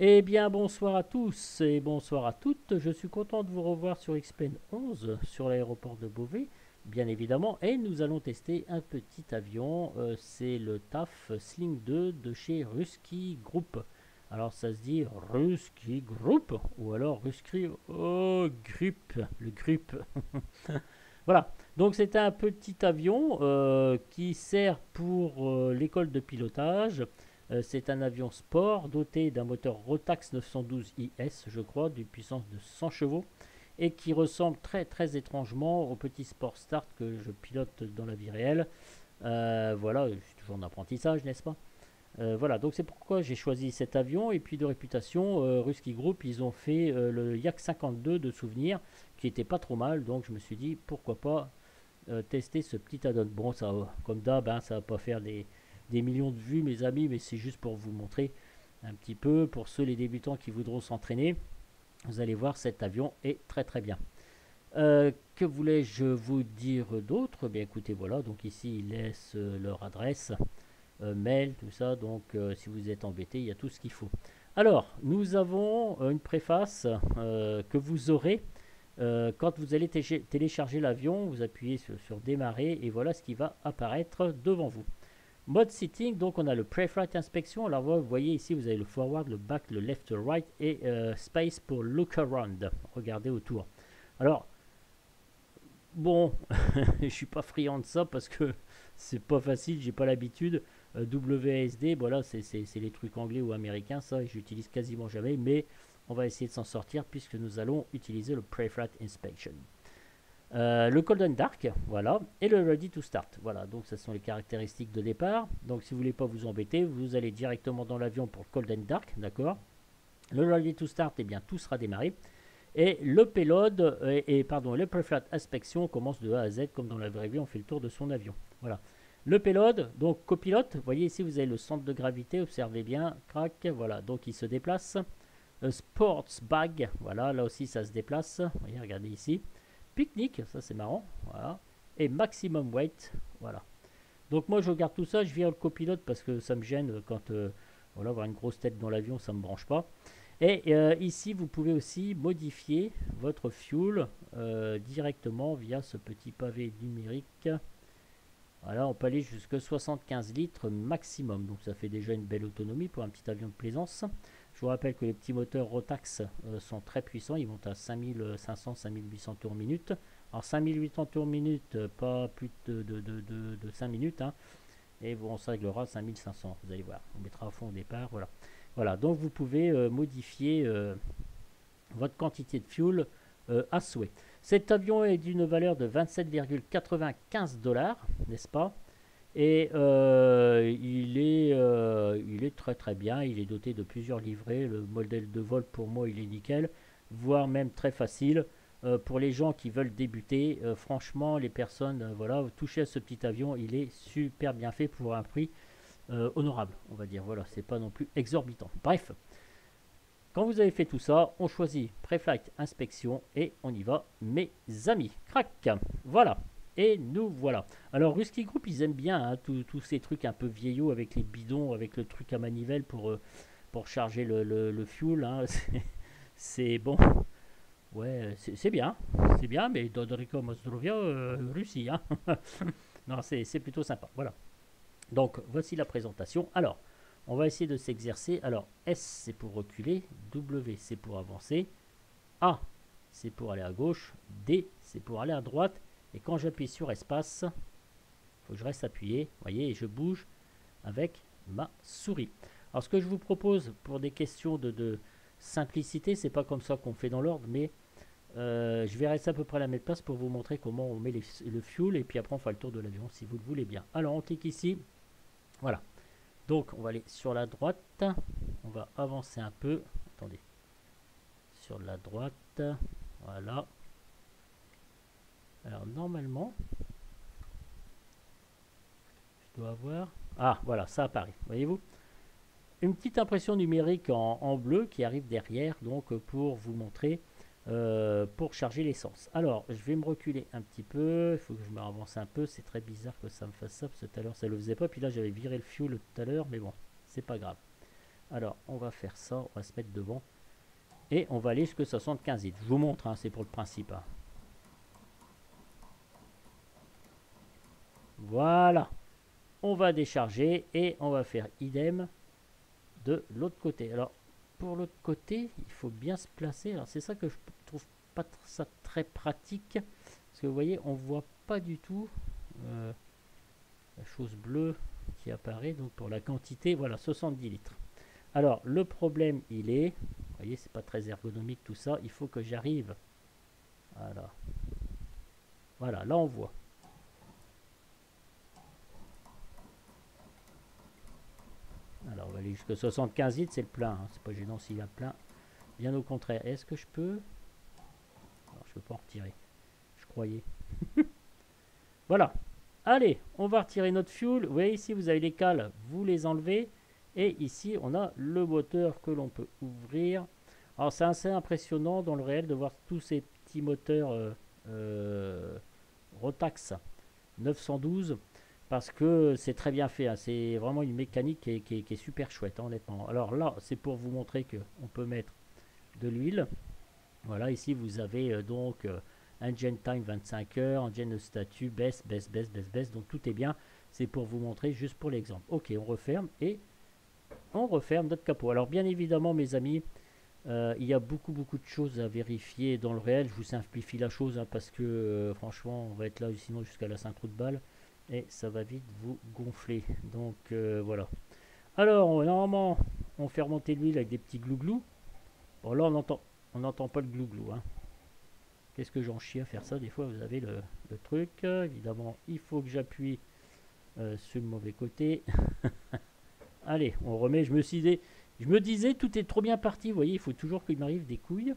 Eh bien, bonsoir à tous et bonsoir à toutes. Je suis content de vous revoir sur XPN 11 sur l'aéroport de Beauvais, bien évidemment. Et nous allons tester un petit avion. C'est le TAF Sling 2 de chez Rusky Group. Alors, ça se dit Rusky Group ou alors Rusky Group, le Group. Voilà. Donc, c'est un petit avion qui sert pour l'école de pilotage. C'est un avion sport doté d'un moteur Rotax 912 IS, je crois, d'une puissance de 100 chevaux, et qui ressemble très très étrangement au petit Sport Start que je pilote dans la vie réelle. Voilà, je suis toujours en apprentissage, n'est-ce pas? Voilà, donc c'est pourquoi j'ai choisi cet avion. Et puis de réputation, Rusky Group, ils ont fait le Yak 52 de souvenir, qui était pas trop mal, donc je me suis dit pourquoi pas tester ce petit add-on. Bon, ça, comme d'hab, hein, ça va pas faire des millions de vues, mes amis, mais c'est juste pour vous montrer un petit peu. Pour ceux, les débutants qui voudront s'entraîner, vous allez voir, cet avion est très très bien. Que voulais-je vous dire d'autre? Bien écoutez, voilà, donc ici ils laissent leur adresse, mail, tout ça, donc si vous êtes embêté, il y a tout ce qu'il faut. Alors, nous avons une préface que vous aurez quand vous allez télécharger l'avion. Vous appuyez sur démarrer et voilà ce qui va apparaître devant vous. Mode Sitting, donc on a le Pre-Flight Inspection. Alors vous voyez ici, vous avez le forward, le back, le left, le right et space pour look around. Regardez autour. Alors, bon, je suis pas friand de ça parce que c'est pas facile, j'ai pas l'habitude. WASD, voilà, c'est les trucs anglais ou américains, ça, j'utilise quasiment jamais, mais on va essayer de s'en sortir puisque nous allons utiliser le Pre-Flight Inspection. Le Cold and Dark, voilà, et le Ready to Start. Voilà, donc ce sont les caractéristiques de départ. Donc si vous voulez pas vous embêter, vous allez directement dans l'avion pour le Cold and Dark, d'accord. Le Ready to Start, eh bien tout sera démarré. Et le payload, pardon, le Pre-Flight Inspection commence de A à Z, comme dans la vraie vie, on fait le tour de son avion. Voilà. Le payload, donc copilote, vous voyez ici, vous avez le centre de gravité, observez bien, crac, voilà, donc il se déplace. Sports Bag, voilà, là aussi ça se déplace, vous voyez, regardez ici. Pique-nique, ça c'est marrant, voilà. Et maximum weight, voilà. Donc moi je regarde tout ça, je vire le copilote parce que ça me gêne quand voilà, avoir une grosse tête dans l'avion, ça me branche pas. Et ici vous pouvez aussi modifier votre fuel directement via ce petit pavé numérique. Voilà, on peut aller jusqu'à 75 litres maximum, donc ça fait déjà une belle autonomie pour un petit avion de plaisance. Je vous rappelle que les petits moteurs Rotax sont très puissants, ils montent à 5500-5800 tours minute. Alors 5800 tours minute, pas plus de 5 minutes, hein, et bon, on se réglera à 5500, vous allez voir. On mettra à fond au départ, voilà. Voilà, donc vous pouvez modifier votre quantité de fuel à souhait. Cet avion est d'une valeur de 27,95 $, n'est-ce pas? Et il est très très bien, il est doté de plusieurs livrets. Le modèle de vol pour moi il est nickel, voire même très facile. Pour les gens qui veulent débuter, franchement les personnes, voilà, toucher à ce petit avion, il est super bien fait pour un prix honorable, on va dire. Voilà, c'est pas non plus exorbitant. Bref, quand vous avez fait tout ça, on choisit Preflight Inspection et on y va, mes amis. Crac. Voilà. Et nous voilà. Alors, Rusky Group, ils aiment bien hein, tous ces trucs un peu vieillots avec les bidons, avec le truc à manivelle pour charger le fuel. Hein. C'est bon. Ouais, c'est bien. C'est bien, mais Dodorico Mozdrovia, Russie. Hein. Non, c'est plutôt sympa. Voilà. Donc, voici la présentation. Alors, on va essayer de s'exercer. Alors, S, c'est pour reculer. W, c'est pour avancer. A, c'est pour aller à gauche. D, c'est pour aller à droite. Et quand j'appuie sur espace, il faut que je reste appuyé. Vous voyez, et je bouge avec ma souris. Alors, ce que je vous propose pour des questions de simplicité, c'est pas comme ça qu'on fait dans l'ordre, mais je vais rester à peu près à la même place pour vous montrer comment on met le fuel. Et puis après, on fera le tour de l'avion si vous le voulez bien. Alors, on clique ici. Voilà. Donc, on va aller sur la droite. On va avancer un peu. Attendez. Sur la droite. Voilà. Alors, normalement, je dois avoir... Ah, voilà, ça apparaît. Voyez-vous? Une petite impression numérique en bleu qui arrive derrière, donc pour vous montrer, pour charger l'essence. Alors, je vais me reculer un petit peu. Il faut que je me avance un peu. C'est très bizarre que ça me fasse ça, parce que tout à l'heure, ça ne le faisait pas. Puis là, j'avais viré le fuel tout à l'heure, mais bon, c'est pas grave. Alors, on va faire ça, on va se mettre devant. Et on va aller jusqu'à 75 litres. Je vous montre, hein, c'est pour le principe. Hein. Voilà. On va décharger et on va faire idem de l'autre côté. Alors, pour l'autre côté, il faut bien se placer. Alors, c'est ça que je trouve pas ça très pratique. Parce que vous voyez, on voit pas du tout la chose bleue qui apparaît. Donc, pour la quantité, voilà, 70 litres. Alors, le problème, il est... Vous voyez, c'est pas très ergonomique tout ça. Il faut que j'arrive. Voilà. Voilà, là, on voit. Alors, on va aller jusqu'à 75 litres, c'est le plein. Hein. C'est pas gênant s'il y a plein. Bien au contraire. Est-ce que je peux... Alors, je peux pas en retirer. Je croyais. Voilà. Allez, on va retirer notre fuel. Vous voyez ici, vous avez les cales. Vous les enlevez. Et ici, on a le moteur que l'on peut ouvrir. Alors, c'est assez impressionnant dans le réel de voir tous ces petits moteurs Rotax 912. Parce que c'est très bien fait, hein. C'est vraiment une mécanique qui est super chouette, hein, honnêtement. Alors là, c'est pour vous montrer qu'on peut mettre de l'huile. Voilà, ici vous avez donc engine time 25 heures, engine statut, baisse, baisse, baisse, baisse, baisse. Donc tout est bien. C'est pour vous montrer juste pour l'exemple. Ok, on referme et on referme notre capot. Alors bien évidemment, mes amis, il y a beaucoup de choses à vérifier dans le réel. Je vous simplifie la chose hein, parce que franchement, on va être là sinon jusqu'à la 5 trous de balle. Et ça va vite vous gonfler. Donc voilà. Alors normalement on fait remonter l'huile avec des petits glouglous. Bon là on n'entend pas le glouglou. Hein. Qu'est-ce que j'en chie à faire ça. Des fois vous avez le truc. Évidemment il faut que j'appuie sur le mauvais côté. Allez on remet. Je me disais tout est trop bien parti. Vous voyez il faut toujours qu'il m'arrive des couilles.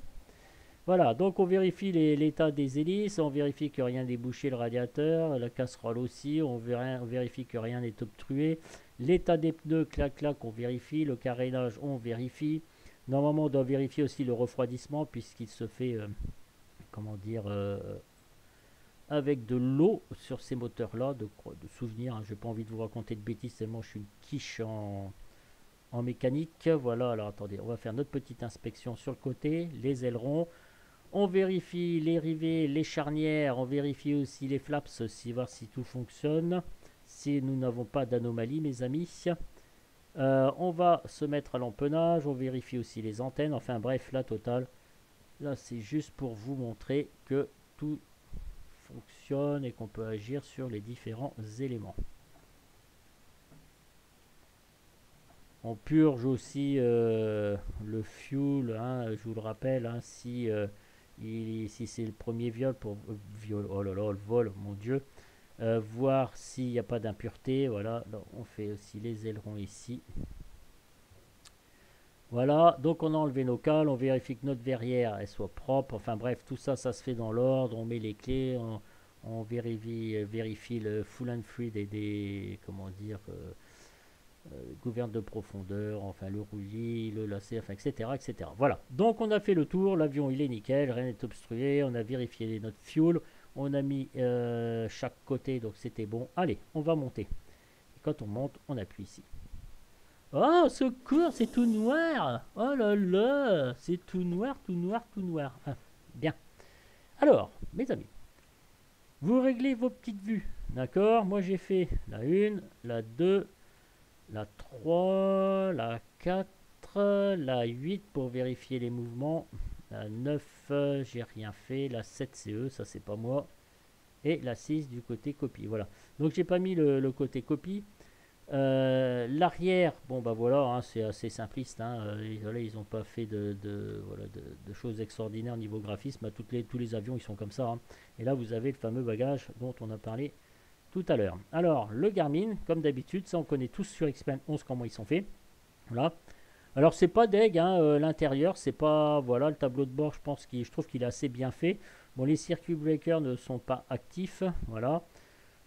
Voilà, donc on vérifie l'état des hélices, on vérifie que rien n'est bouché le radiateur, la casserole aussi, on vérifie que rien n'est obstrué. L'état des pneus, clac clac, on vérifie, le carénage, on vérifie. Normalement, on doit vérifier aussi le refroidissement puisqu'il se fait, comment dire, avec de l'eau sur ces moteurs-là, de souvenirs. Hein, je n'ai pas envie de vous raconter de bêtises, tellement je suis une quiche en mécanique. Voilà, alors attendez, on va faire notre petite inspection sur le côté, les ailerons. On vérifie les rivets, les charnières, on vérifie aussi les flaps, voir si tout fonctionne, si nous n'avons pas d'anomalie, mes amis. On va se mettre à l'empennage, on vérifie aussi les antennes, enfin bref, la totale. Là, c'est juste pour vous montrer que tout fonctionne et qu'on peut agir sur les différents éléments. On purge aussi le fuel, hein, je vous le rappelle, hein, si c'est le premier viol pour oh là là, le vol, mon Dieu, voir s'il n'y a pas d'impureté. Voilà, là, on fait aussi les ailerons ici. Voilà, donc on a enlevé nos cales, on vérifie que notre verrière elle soit propre. Enfin bref, tout ça, ça se fait dans l'ordre. On met les clés, on vérifie le full and free des comment dire. Gouverne de profondeur, enfin le roulis, le lacet, enfin etc., etc. Voilà, donc on a fait le tour, l'avion il est nickel, rien n'est obstrué, on a vérifié notre fuel, on a mis chaque côté, donc c'était bon. Allez, on va monter. Et quand on monte, on appuie ici. Oh, secours, c'est tout noir. Oh là là, c'est tout noir, tout noir, tout noir. Ah, bien. Alors, mes amis, vous réglez vos petites vues, d'accord? Moi j'ai fait la 1, la 2, la 3, la 4, la 8 pour vérifier les mouvements, la 9, j'ai rien fait, la 7 CE, ça c'est pas moi, et la 6 du côté copie. Voilà, donc j'ai pas mis le côté copie. L'arrière, bon bah voilà, hein, c'est assez simpliste, hein, voilà, ils n'ont pas fait voilà, de choses extraordinaires niveau graphisme. Tous les avions ils sont comme ça, hein. Et là vous avez le fameux bagage dont on a parlé tout à l'heure. Alors, le Garmin, comme d'habitude, ça on connaît tous sur Xplan 11 comment ils sont faits. Voilà. Alors, c'est pas deg, hein, l'intérieur, c'est pas. Voilà, le tableau de bord, je trouve qu'il est assez bien fait. Bon, les circuit breakers ne sont pas actifs. Voilà.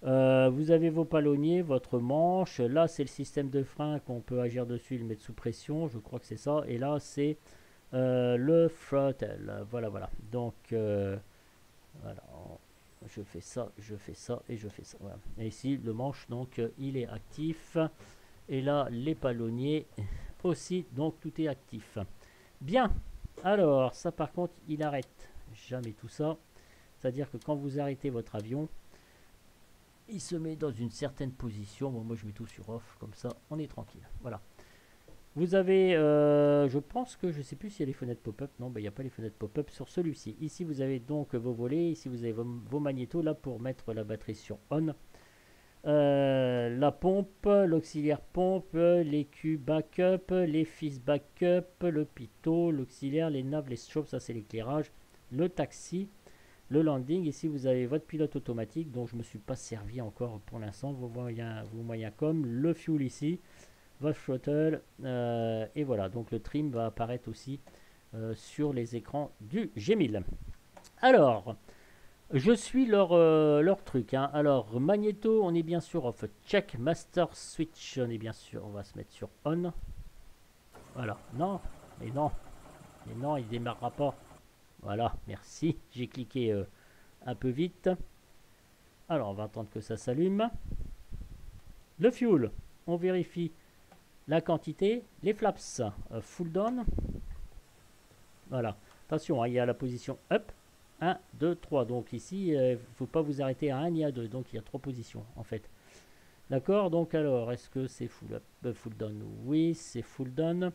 Vous avez vos palonniers, votre manche. Là, c'est le système de frein qu'on peut agir dessus, le mettre sous pression. Je crois que c'est ça. Et là, c'est le throttle. Voilà, voilà. Donc, voilà. Je fais ça et je fais ça. Voilà. Et ici, le manche, donc, il est actif. Et là, les palonniers, aussi, donc tout est actif. Bien, alors ça par contre il arrête jamais tout ça, c'est à dire que quand vous arrêtez votre avion, il se met dans une certaine position. Bon, moi je mets tout sur off, comme ça on est tranquille. Voilà. Vous avez, je pense que je sais plus s'il y a les fenêtres pop-up. Non, ben, il n'y a pas les fenêtres pop-up sur celui-ci. Ici vous avez donc vos volets, ici vous avez vos magnétos là pour mettre la batterie sur on. La pompe, l'auxiliaire pompe, l'écu backup, les fils backup, le pitot, l'auxiliaire, les naves, les strobes, ça c'est l'éclairage, le taxi, le landing. Ici vous avez votre pilote automatique dont je ne me suis pas servi encore pour l'instant, vos moyens comme le fuel ici, votre throttle, et voilà, donc le trim va apparaître aussi sur les écrans du G1000. Alors, je suis leur truc. Hein. Alors, magnéto, on est bien sûr off. Check master switch, on est bien sûr. On va se mettre sur on. Voilà. Non, mais non. Mais non, il démarrera pas. Voilà, merci. J'ai cliqué un peu vite. Alors, on va attendre que ça s'allume. Le fuel, on vérifie la quantité. Les flaps, full down. Voilà. Attention, hein, il y a la position up. 1, 2, 3. Donc ici, il ne faut pas vous arrêter à 1 ni à 2. Donc il y a 3 positions en fait. D'accord. Donc alors, est-ce que c'est full up, full down? Oui, c'est full down.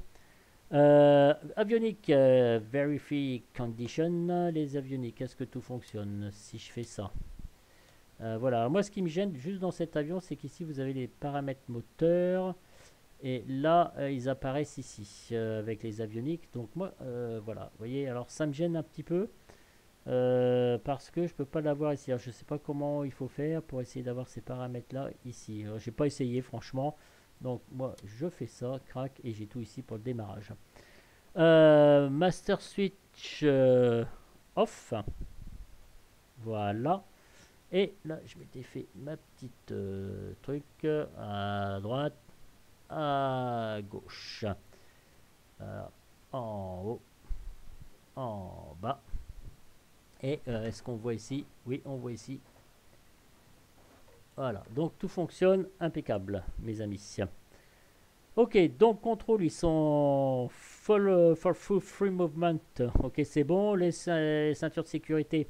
Avionique, verify condition. Les avioniques, est-ce que tout fonctionne si je fais ça? Voilà. Alors, moi, ce qui me gêne juste dans cet avion, c'est qu'ici, vous avez les paramètres moteurs. Et là, ils apparaissent ici avec les avioniques. Donc moi, voilà. Vous voyez, alors ça me gêne un petit peu. Parce que je peux pas l'avoir ici. Alors, je sais pas comment il faut faire pour essayer d'avoir ces paramètres là ici. J'ai pas essayé franchement, donc moi je fais ça, crac, et j'ai tout ici pour le démarrage. Master switch off, voilà. Et là je m'étais fait ma petite truc à droite, à gauche, en haut, en bas. Et est-ce qu'on voit ici? Oui, on voit ici. Voilà, donc tout fonctionne impeccable, mes amis. Ok, donc contrôle, ils sont full free movement. Ok, c'est bon. Les ceintures de sécurité,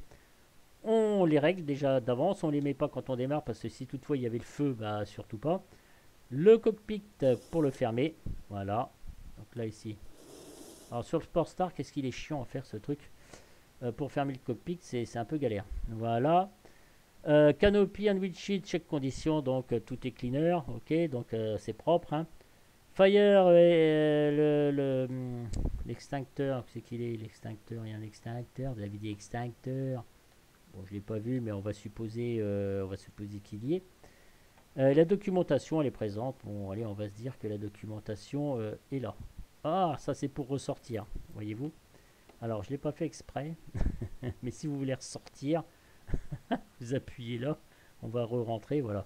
on les règle déjà d'avance. On les met pas quand on démarre parce que si toutefois il y avait le feu, bah surtout pas. Le cockpit pour le fermer. Voilà. Donc là ici. Alors sur le Sportstar, qu'est-ce qu'il est chiant à faire ce truc? Pour fermer le cockpit, c'est un peu galère. Voilà. Canopy and windshield, check condition, donc tout est cleaner, ok, donc c'est propre. Hein. Fire, l'extincteur, c'est qu'il est l'extincteur, il y a un extincteur, vous avez dit extincteur. Bon, je l'ai pas vu, mais on va supposer qu'il y est. La documentation, elle est présente. Bon, allez, on va se dire que la documentation est là. Ah, ça c'est pour ressortir, voyez-vous. Alors, je ne l'ai pas fait exprès, mais si vous voulez ressortir, vous appuyez là, on va re-rentrer, voilà.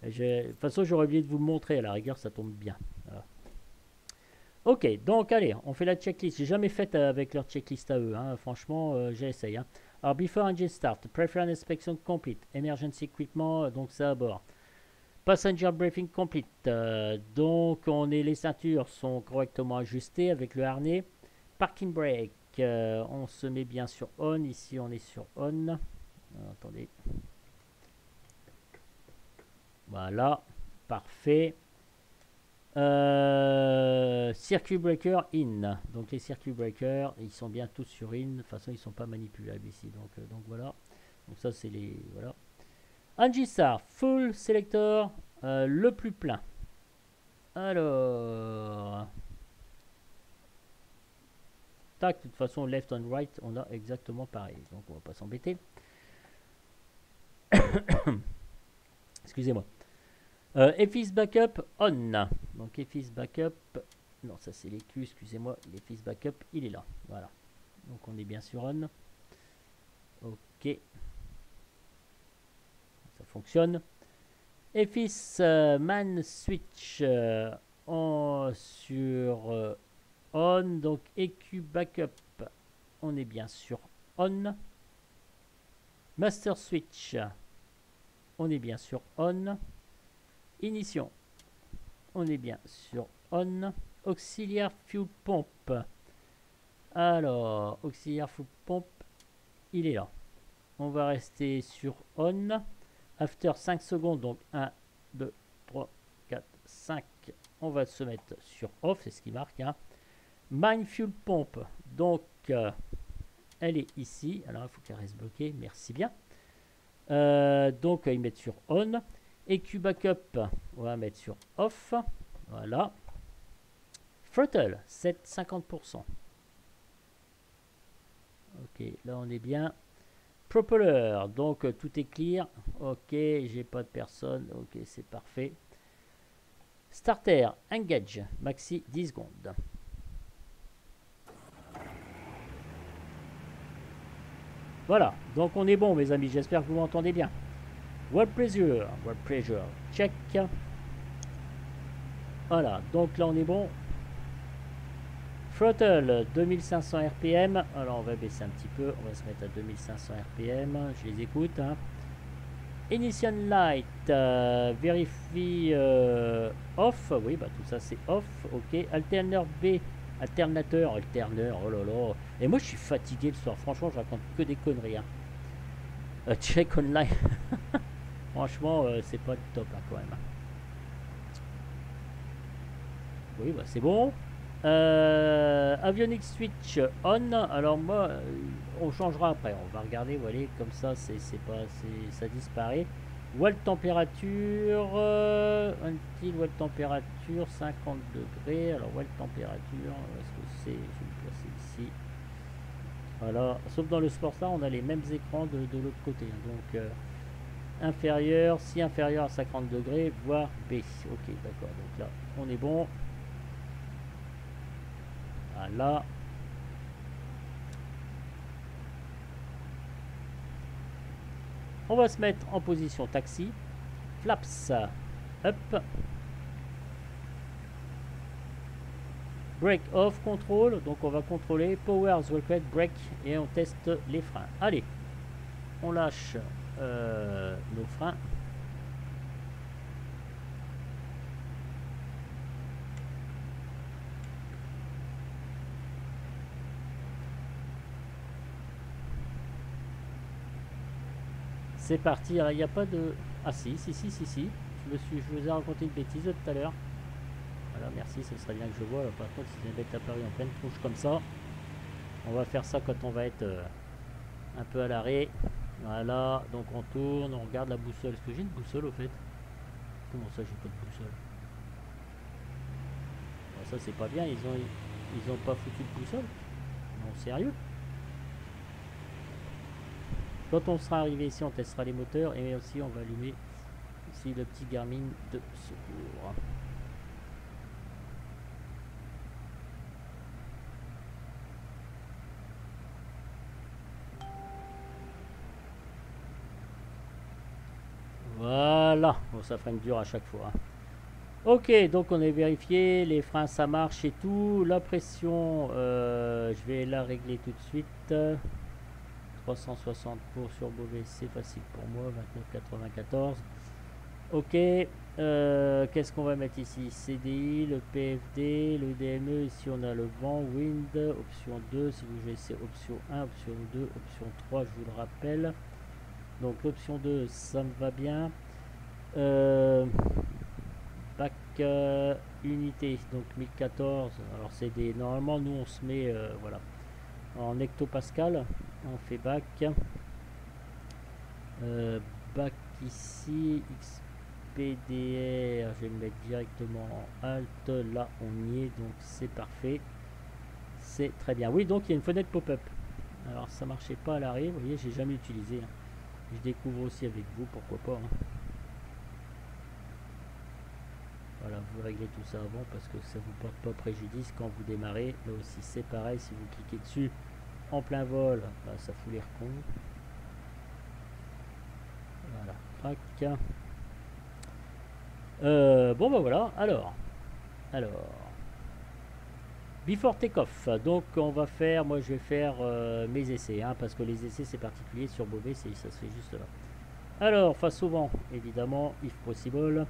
De toute façon, j'aurais oublié de vous le montrer, à la rigueur, ça tombe bien. Voilà. Ok, donc allez, on fait la checklist. J'ai jamais fait avec leur checklist à eux, hein. Franchement, j'essaye. Hein. Alors, before engine start, preferred inspection complete, emergency equipment, donc ça à bord. Passenger briefing complete, donc les ceintures sont correctement ajustées avec le harnais. Parking brake. On se met bien sur on. Ici, on est sur on. Attendez. Voilà. Parfait. Circuit breaker in. Donc, les circuit breakers, ils sont bien tous sur in. De toute façon, ils ne sont pas manipulables ici. Donc voilà. Donc, ça, c'est les. Voilà. Angistar, full selector, le plus plein. Alors. Tac, de toute façon, left and right, on a exactement pareil. Donc, on va pas s'embêter. Excusez-moi. EFIS backup on. Donc, EFIS backup. Non, ça c'est les Q, excusez-moi. L'EFIS backup, il est là. Voilà. Donc, on est bien sur on. Ok. Ça fonctionne. EFIS man switch sur on, donc EQ backup, on est bien sur on. Master switch, on est bien sur on. Ignition, on est bien sur on. Auxiliaire fuel pompe. Alors, auxiliaire fuel pompe, il est là. On va rester sur on. After 5 secondes, donc 1, 2, 3, 4, 5. On va se mettre sur off, c'est ce qui marque. Hein. Mine fuel pompe, donc elle est ici. Alors il faut qu'elle reste bloquée, merci bien. Donc il met sur on. EQ backup, on va mettre sur off. Voilà. Throttle, 50%. Ok, là on est bien. Propeller, donc tout est clear. Ok, j'ai pas de personne. Ok, c'est parfait. Starter, engage, maxi 10 secondes. Voilà, donc on est bon mes amis, j'espère que vous m'entendez bien. World pressure, check. Voilà, donc là on est bon. Throttle, 2500 RPM. Alors on va baisser un petit peu, on va se mettre à 2500 RPM, je les écoute. Hein. Ignition light, vérifie off, oui bah tout ça c'est off, ok. Alternateur B, alterneur, oh là là. Et moi je suis fatigué le soir, franchement je raconte que des conneries. Hein. Check online, franchement c'est pas le top hein, quand même. Oui bah c'est bon. Avionics switch on, alors moi on changera après, on va regarder, vous voyez comme ça ça disparaît. Wall température until wall température 50 degrés. Alors wall température, est-ce que c'est, je vais me placer ici, voilà, sauf dans le sport là on a les mêmes écrans de l'autre côté, donc inférieur, si inférieur à 50 degrés voire B. Ok d'accord, donc là on est bon. Voilà. On va se mettre en position taxi. Flaps up. Brake off, contrôle. Donc on va contrôler. Powers required brake. Et on teste les freins. Allez. On lâche nos freins. C'est parti. Alors il n'y a pas de... Ah si. Je vous ai raconté une bêtise tout à l'heure. Voilà, merci, ce serait bien que je vois. Alors, par contre, si une bête apparue en pleine tronche comme ça, on va faire ça quand on va être un peu à l'arrêt. Voilà, donc on tourne, on regarde la boussole. Est-ce que j'ai une boussole au fait? Comment ça, j'ai pas de boussole? Bon, ça, c'est pas bien, ils ont pas foutu de boussole? Non, sérieux? Quand on sera arrivé ici, on testera les moteurs et aussi on va allumer ici le petit Garmin de secours. Voilà, bon, ça freine dur à chaque fois. Ok, donc on a vérifié, les freins ça marche et tout. La pression, je vais la régler tout de suite. 360 pour sur Beauvais, c'est facile pour moi. 29,94. Ok, qu'est-ce qu'on va mettre ici? CDI, le PFD, le DME. Ici on a le vent, wind, option 2. Si vous jouez, c'est option 1, option 2, option 3, je vous le rappelle. Donc l'option 2, ça me va bien. Bac unité, donc 1014. Alors c'est des... Normalement nous on se met voilà, en hectopascal. On fait bac. Bac ici, XPDR, je vais me mettre directement en alt. Là on y est, donc c'est parfait. C'est très bien. Oui, donc il y a une fenêtre pop-up. Alors ça marchait pas à l'arrêt, vous voyez, j'ai jamais utilisé. Hein. Je découvre aussi avec vous, pourquoi pas. Hein. Voilà, vous réglez tout ça avant parce que ça vous porte pas préjudice quand vous démarrez. Là aussi c'est pareil, si vous cliquez dessus en plein vol, bah, ça fout les recons. Voilà, crac. Bon bah voilà, alors before take-off, donc on va faire, moi je vais faire mes essais, hein, parce que les essais c'est particulier sur Beauvais, ça se fait juste là. Alors, face au vent, évidemment, if possible.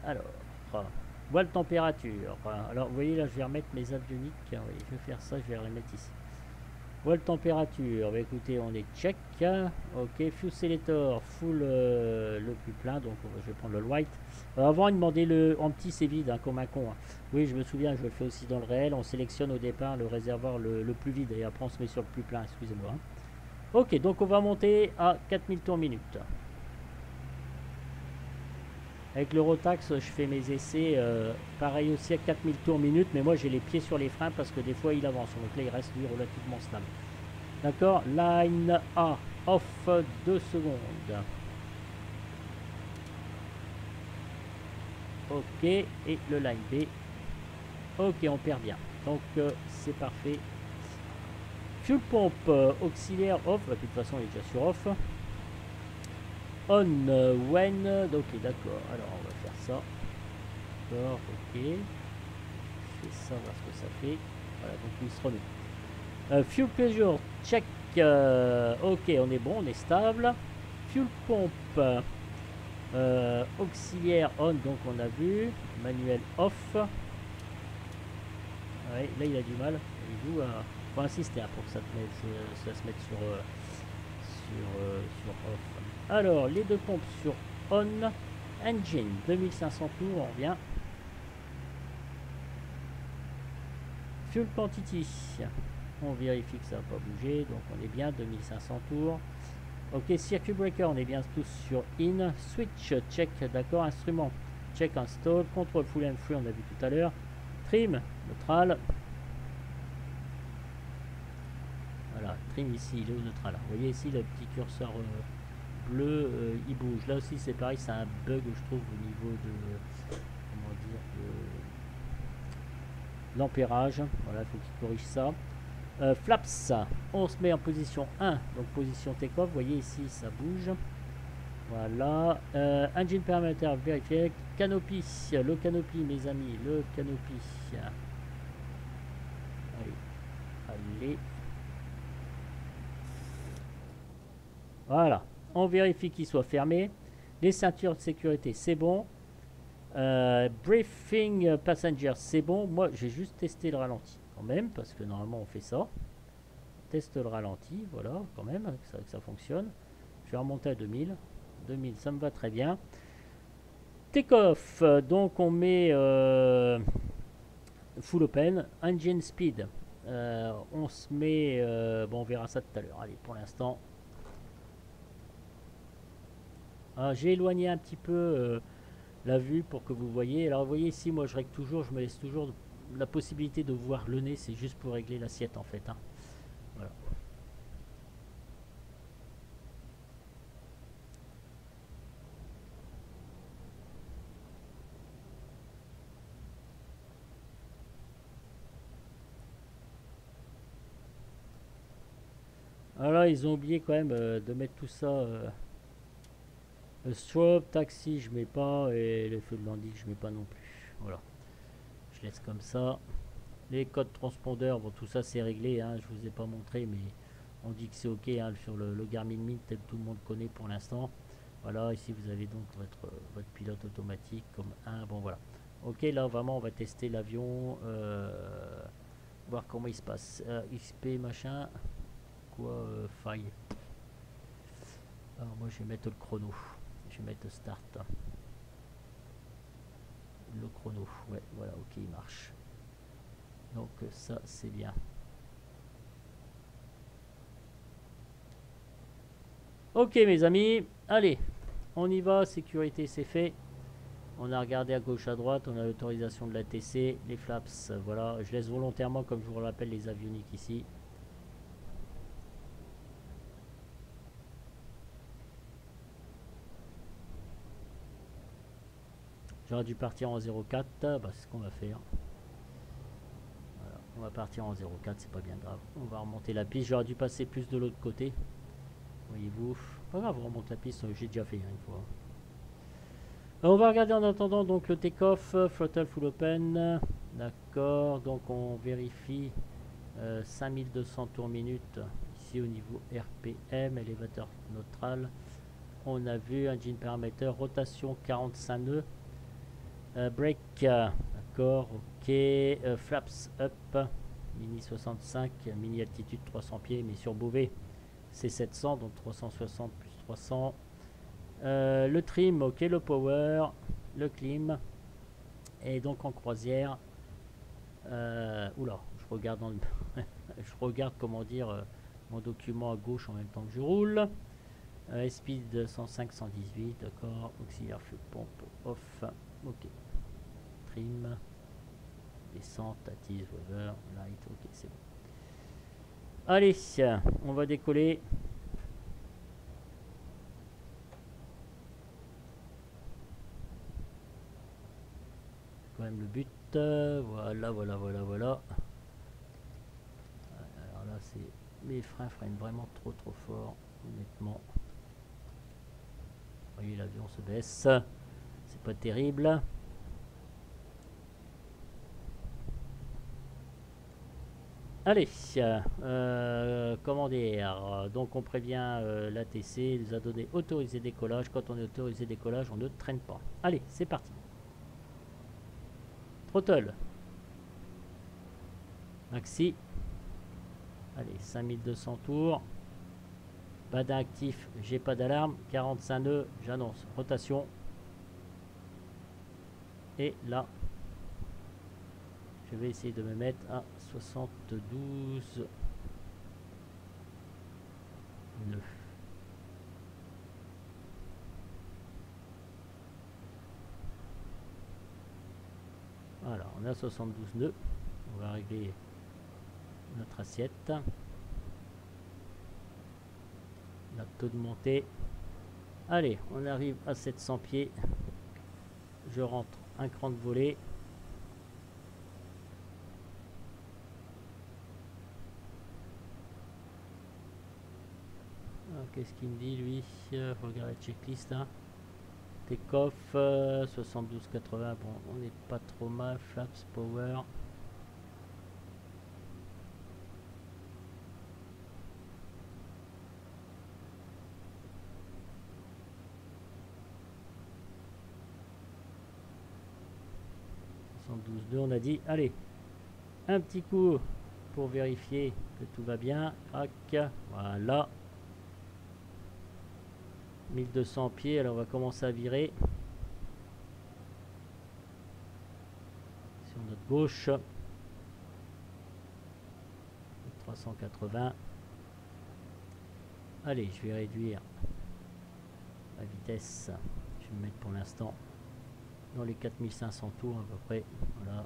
Alors, voile température. Alors, vous voyez là, je vais remettre mes avioniques. Oui, je vais faire ça, je vais les remettre ici. Voile température, bah, écoutez, on est check. Ok, fuel selector, full le plus plein, donc je vais prendre le white. Avant, il demandait le en petit, c'est vide, hein, comme un con. Hein. Oui, je me souviens, je le fais aussi dans le réel. On sélectionne au départ le réservoir le plus vide et après on se met sur le plus plein, excusez-moi. Hein. Ok, donc on va monter à 4000 tours minute. Avec l'Eurotax, je fais mes essais, pareil aussi à 4000 tours minute, mais moi j'ai les pieds sur les freins parce que des fois il avance. Donc là, il reste lui relativement stable. D'accord, line A, off 2 secondes. Ok, et le line B. Ok, on perd bien. Donc c'est parfait. Fuel pompe auxiliaire off, de toute façon il est déjà sur off. On when, ok d'accord, alors on va faire ça. D'accord, ok. Je fais ça, voir ce que ça fait. Voilà, donc il se remet. Fuel pressure, check. Ok, on est bon, on est stable. Fuel pompe auxiliaire on, donc on a vu. Manuel off. Ouais, là il a du mal. Il joue à. Faut insister hein, pour que ça, ça se mette sur off. Alors, les deux pompes sur on. Engine, 2500 tours, on revient. Fuel quantity. On vérifie que ça n'a pas bougé, donc on est bien, 2500 tours. Ok, circuit breaker, on est bien tous sur in. Switch, check, d'accord. Instrument, check, install. Control full and free, on a vu tout à l'heure. Trim, neutral. Voilà, trim ici, il est au neutral. Vous voyez ici le petit curseur bleu, il bouge. Là aussi, c'est pareil, c'est un bug, je trouve, au niveau de. Comment dire, de l'ampérage. Voilà, il faut qu'il corrige ça. Flaps, on se met en position 1, donc position take-off. Vous voyez ici, ça bouge. Voilà. Engine parameter vérifié. Canopy, le canopy, mes amis, le canopy. Allez. Voilà. On vérifie qu'il soit fermé. Les ceintures de sécurité, c'est bon. Briefing passenger, c'est bon. Moi, j'ai juste testé le ralenti quand même, parce que normalement on fait ça. Teste le ralenti, voilà, quand même, que ça fonctionne. Je vais remonter à 2000. 2000, ça me va très bien. Take-off, donc on met full open. Engine speed, on se met... bon, on verra ça tout à l'heure. Allez, pour l'instant... j'ai éloigné un petit peu la vue pour que vous voyez. Alors, vous voyez ici, moi, je règle toujours, je me laisse toujours la possibilité de voir le nez. C'est juste pour régler l'assiette, en fait. Hein. Voilà. Alors là, ils ont oublié quand même de mettre tout ça. Strobe, taxi, je mets pas. Et le feu de landing, je mets pas non plus. Voilà. Je laisse comme ça. Les codes transpondeurs, bon, tout ça c'est réglé. Hein, je vous ai pas montré, mais on dit que c'est ok hein, sur le Garmin Mint, tel que tout le monde connaît pour l'instant. Voilà, ici vous avez donc votre pilote automatique comme un. Bon, voilà. Ok, là vraiment, on va tester l'avion. Voir comment il se passe. XP machin. Quoi, faille. Alors moi je vais mettre le chrono. Je vais mettre start. Le chrono. Ouais, voilà, ok, il marche. Donc ça c'est bien. Ok mes amis, allez, on y va, sécurité c'est fait. On a regardé à gauche à droite, on a l'autorisation de l'ATC, les flaps, voilà. Je laisse volontairement, comme je vous le rappelle, les avioniques ici. J'aurais dû partir en 04, bah, c'est ce qu'on va faire. Voilà, on va partir en 04, c'est pas bien grave. On va remonter la piste, j'aurais dû passer plus de l'autre côté. Voyez-vous, pas grave, on remonte la piste, j'ai déjà fait une fois. On va regarder en attendant donc le take-off, throttle full open, d'accord, donc on vérifie 5200 tours minute ici au niveau RPM, élévateur neutral, on a vu engine parameter, rotation 45 nœuds, Break, d'accord, ok. Flaps up, mini 65, mini altitude 300 pieds, mais sur Beauvais c'est 700, donc 360 plus 300. Le trim, ok, le power, le clim, et donc en croisière. Oula, je regarde dans le je regarde comment dire mon document à gauche en même temps que je roule. Speed 105 118, d'accord. Auxiliaire fuel pompe off, ok. Trim, descente, attise, weather, light, ok, c'est bon. Allez, on va décoller. Quand même le but. Voilà, voilà, voilà, voilà. Alors là, c'est mes freins freinent vraiment trop fort, honnêtement. Vous voyez, l'avion se baisse. C'est pas terrible. Allez, comment dire, donc on prévient l'ATC, il nous a donné autorisé décollage. Quand on est autorisé décollage, on ne traîne pas. Allez, c'est parti. Throttle. Maxi. Allez, 5200 tours. Badin actif, j'ai pas d'alarme. 45 nœuds, j'annonce. Rotation. Et là, je vais essayer de me mettre à 72 nœuds. Voilà, on a 72 nœuds. On va régler notre assiette. Notre taux de montée. Allez, on arrive à 700 pieds. Je rentre un cran de volée. Qu'est-ce qu'il me dit lui? Regarde la checklist là. Take-off 72-80. Bon, on n'est pas trop mal. Flaps, power. On a dit, allez, un petit coup pour vérifier que tout va bien. Crac, voilà. 1200 pieds, alors on va commencer à virer sur notre gauche. 380. Allez, je vais réduire la vitesse. Je vais me mettre pour l'instant dans les 4500 tours à peu près. Voilà.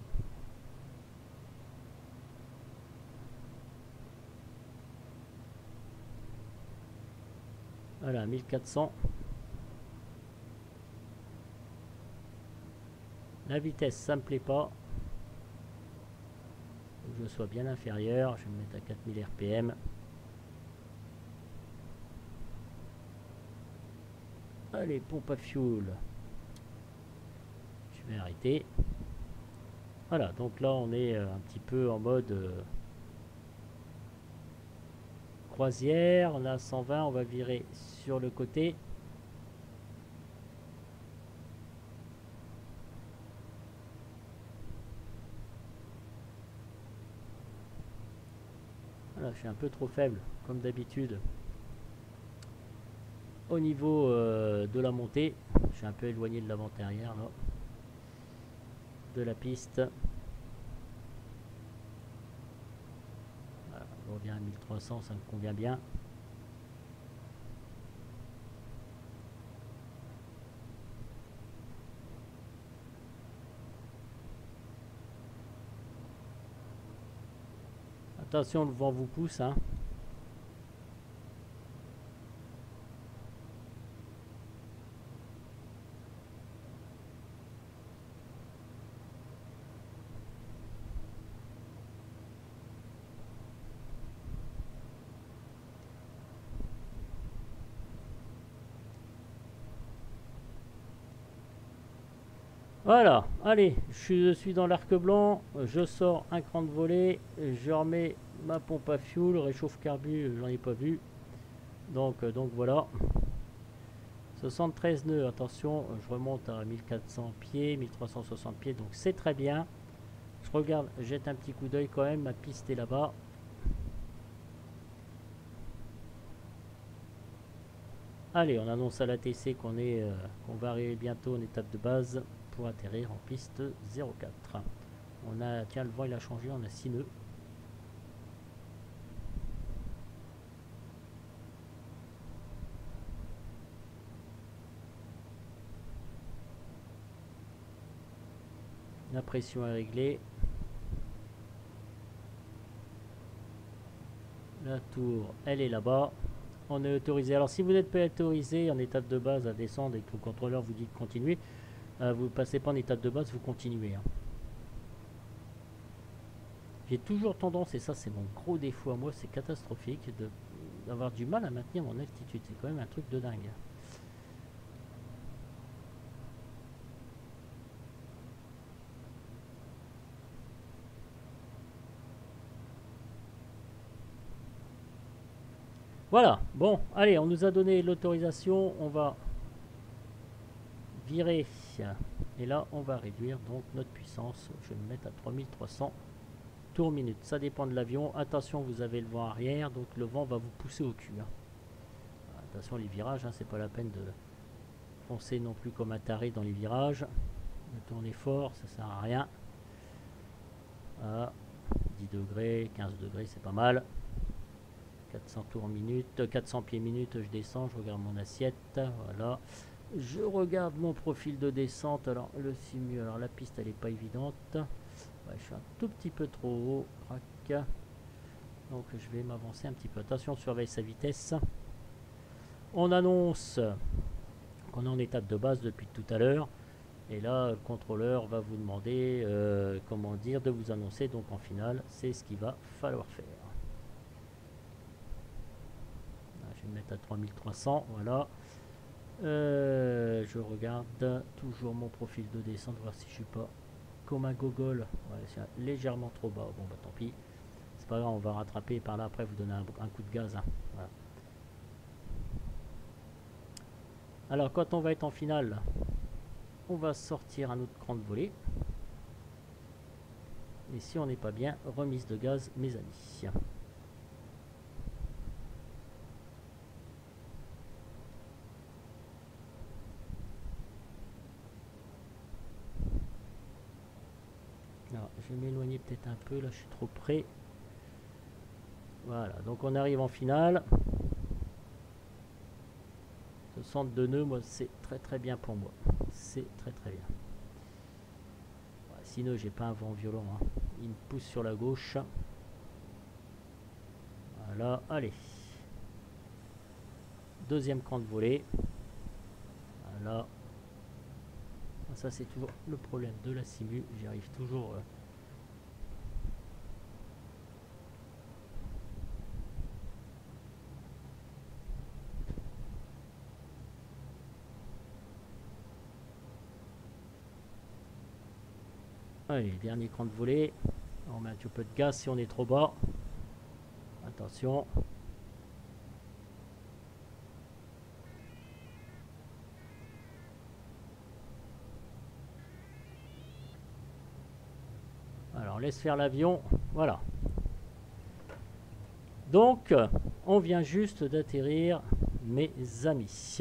Voilà, 1400. La vitesse, ça me plaît pas. Faut que je sois bien inférieur. Je vais me mettre à 4000 RPM. Allez, pompe à fuel. Je vais arrêter. Voilà, donc là on est un petit peu en mode croisière. On a 120, on va virer sur le côté. Voilà, je suis un peu trop faible, comme d'habitude. Au niveau de la montée, je suis un peu éloigné de l'avant-arrière là, de la piste. Voilà, on revient à 1300, ça me convient bien. Attention, le vent vous pousse, hein. Voilà, allez, je suis dans l'arc blanc, je sors un cran de volée, je remets ma pompe à fuel, réchauffe carbu, j'en ai pas vu. Donc voilà. 73 nœuds, attention, je remonte à 1400 pieds, 1360 pieds, donc c'est très bien. Je regarde, jette un petit coup d'œil quand même, ma piste est là-bas. Allez, on annonce à la TC qu'on va arriver bientôt en étape de base pour atterrir en piste 04. On a, tiens, le vent il a changé, on a 6 nœuds. La pression est réglée. La tour, elle est là-bas. On est autorisé. Alors si vous n'êtes pas autorisé en étape de base à descendre et que le contrôleur vous dit de continuer, vous ne passez pas en étape de base, vous continuez. Hein. J'ai toujours tendance, et ça c'est mon gros défaut à moi, c'est catastrophique, d'avoir du mal à maintenir mon altitude. C'est quand même un truc de dingue. Voilà, bon, allez, on nous a donné l'autorisation, on va virer. Et là, on va réduire donc notre puissance. Je vais me mettre à 3300 tours minute. Ça dépend de l'avion. Attention, vous avez le vent arrière, donc le vent va vous pousser au cul. Hein. Attention, les virages, hein, c'est pas la peine de foncer non plus comme un taré dans les virages. De tourner fort, ça sert à rien. Voilà, 10 degrés, 15 degrés, c'est pas mal. 400 tours minute, 400 pieds minute, je descends, je regarde mon assiette, voilà. Je regarde mon profil de descente, alors le simu, alors la piste elle est pas évidente. Ouais, je suis un tout petit peu trop haut, crac. Donc je vais m'avancer un petit peu. Attention, surveille sa vitesse. On annonce qu'on est en étape de base depuis tout à l'heure. Et là, le contrôleur va vous demander, comment dire, de vous annoncer. Donc en finale, c'est ce qu'il va falloir faire. Je vais me mettre à 3300, voilà. Je regarde toujours mon profil de descente, voir si je suis pas comme un gogol. Ouais, c'est légèrement trop bas. Bon, bah tant pis. C'est pas grave, on va rattraper par là. Après, vous donner un coup de gaz. Hein. Voilà. Alors, quand on va être en finale, on va sortir un autre cran de volée. Et si on n'est pas bien, remise de gaz, mes amis. Alors, je vais m'éloigner peut-être un peu, là je suis trop près. Voilà, donc on arrive en finale. 62 nœuds, moi c'est très très bien pour moi. C'est très très bien. Ouais, sinon j'ai pas un vent violent. Hein. Il me pousse sur la gauche. Voilà, allez. Deuxième cran de volée. Voilà. Ça c'est toujours le problème de la simu. J'y arrive toujours. Allez, dernier cran de volée. On met un petit peu de gaz si on est trop bas. Attention. Alors, on laisse faire l'avion. Voilà. Donc, on vient juste d'atterrir, mes amis.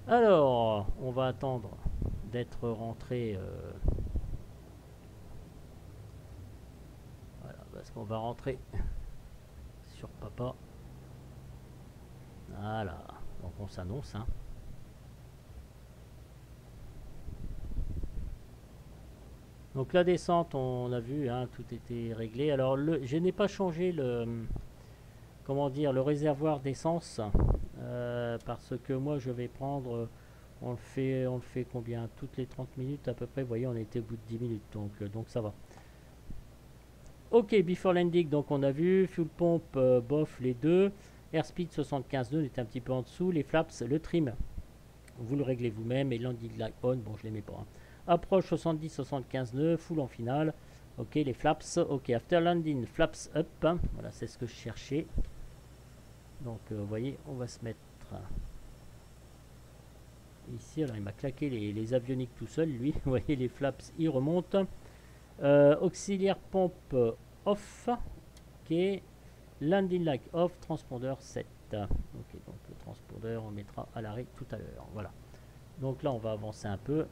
Alors, on va attendre d'être rentré. Voilà, parce qu'on va rentrer sur papa. Voilà. Donc, on s'annonce. Hein. Donc, la descente, on a vu, hein, tout était réglé. Alors, je n'ai pas changé comment dire, le réservoir d'essence. Parce que moi, je vais prendre... on le fait combien? Toutes les 30 minutes à peu près. Vous voyez, on était au bout de 10 minutes. Donc ça va. Ok, before landing, donc on a vu. Fuel pompe, bof, les deux. Airspeed 75 nœuds, on est un petit peu en dessous. Les flaps, le trim, vous le réglez vous-même. Et landing light on, bon, je les mets pas. Hein. Approche 70-75 nœuds, full en finale. Ok, les flaps. Ok, after landing, flaps up. Hein. Voilà, c'est ce que je cherchais. Donc, vous voyez, on va se mettre ici, alors il m'a claqué les avioniques tout seul, lui. Vous voyez, les flaps, ils remontent. Auxiliaire pompe off. Ok. Landing light off, transpondeur 7. Ok, donc le transpondeur, on mettra à l'arrêt tout à l'heure. Voilà. Donc là, on va avancer un peu.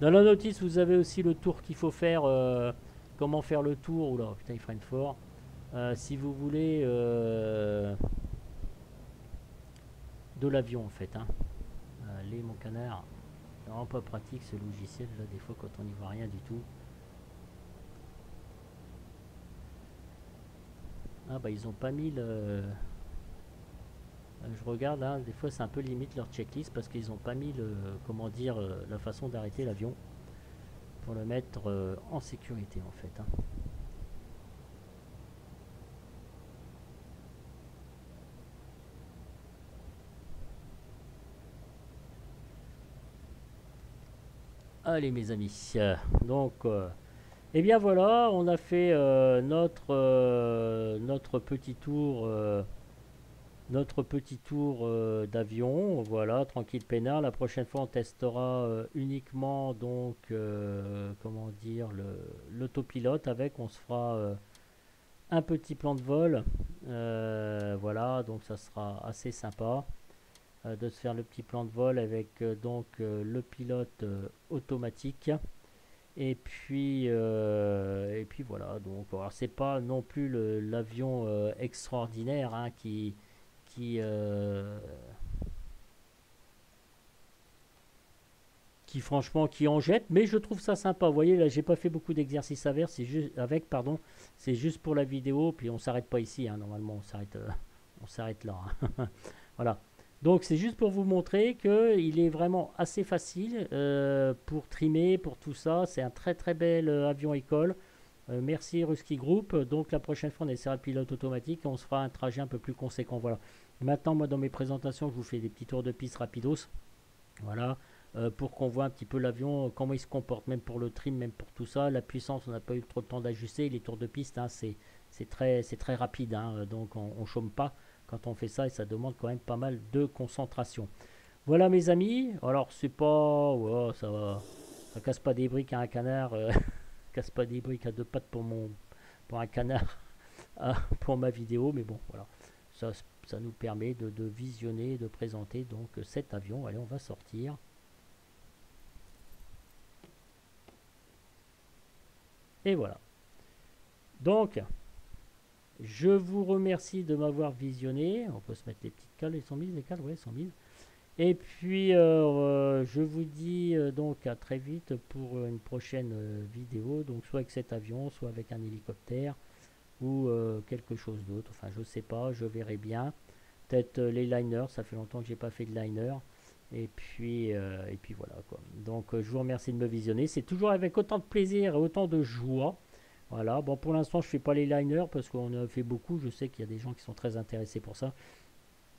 Dans la notice, vous avez aussi le tour qu'il faut faire. Comment faire le tour. Oula, putain, il freine fort. Si vous voulez de l'avion, en fait. Hein. Allez, mon canard. C'est vraiment pas pratique ce logiciel, là, des fois, quand on n'y voit rien du tout. Ah, bah, ils ont pas mis le. Je regarde là, des fois c'est un peu limite leur checklist parce qu'ils n'ont pas mis le, comment dire, la façon d'arrêter l'avion pour le mettre en sécurité en fait. Hein. Allez mes amis, donc et bien voilà, on a fait notre petit tour. D'avion, voilà, tranquille peinard. La prochaine fois, on testera uniquement donc, comment dire, l'autopilote avec. On se fera un petit plan de vol, voilà, donc ça sera assez sympa de se faire le petit plan de vol avec donc le pilote automatique. Et puis voilà, donc alors c'est pas non plus l'avion extraordinaire hein, qui, euh, qui franchement qui en jette, mais je trouve ça sympa. Vous voyez, là, j'ai pas fait beaucoup d'exercices pardon, c'est juste pour la vidéo, puis on s'arrête pas ici, hein, normalement, on s'arrête là. Hein. Voilà. Donc c'est juste pour vous montrer que il est vraiment assez facile pour trimer, pour tout ça. C'est un très très bel avion école. Merci Ruski Group. Donc la prochaine fois on essaiera le pilote automatique et on se fera un trajet un peu plus conséquent. Voilà. Maintenant moi dans mes présentations je vous fais des petits tours de piste rapidos. Voilà. Pour qu'on voit un petit peu l'avion, comment il se comporte, même pour le trim, même pour tout ça. La puissance, on n'a pas eu trop de temps d'ajuster. Les tours de piste, hein, c'est très rapide, hein, donc on ne chôme pas quand on fait ça et ça demande quand même pas mal de concentration. Voilà mes amis, alors c'est pas, ouais, ça casse pas des briques à un canard, casse pas des briques à deux pattes pour un canard pour ma vidéo, mais bon voilà, ça nous permet de visionner, de présenter donc cet avion. Allez, on va sortir. Et voilà. Donc, je vous remercie de m'avoir visionné. On peut se mettre les petites cales. Ils sont mises les cales? Ouais, ils sont mises. Et puis, je vous dis donc à très vite pour une prochaine vidéo. Donc, soit avec cet avion, soit avec un hélicoptère ou quelque chose d'autre. Enfin, je sais pas, je verrai bien. Peut-être les liners. Ça fait longtemps que j'ai pas fait de liner. Et puis voilà quoi. Donc je vous remercie de me visionner. C'est toujours avec autant de plaisir et autant de joie. Voilà. Bon, pour l'instant, je fais pas les liners parce qu'on a fait beaucoup. Je sais qu'il y a des gens qui sont très intéressés pour ça.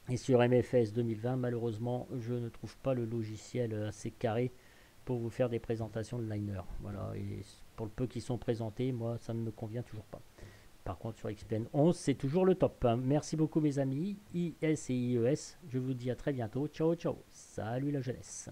Et sur MFS 2020, malheureusement, je ne trouve pas le logiciel assez carré pour vous faire des présentations de liners. Voilà. Et pour le peu qui sont présentés, moi, ça ne me convient toujours pas. Par contre, sur XPN 11, c'est toujours le top. Merci beaucoup, mes amis. IS et IES. Je vous dis à très bientôt. Ciao, ciao. Salut la jeunesse.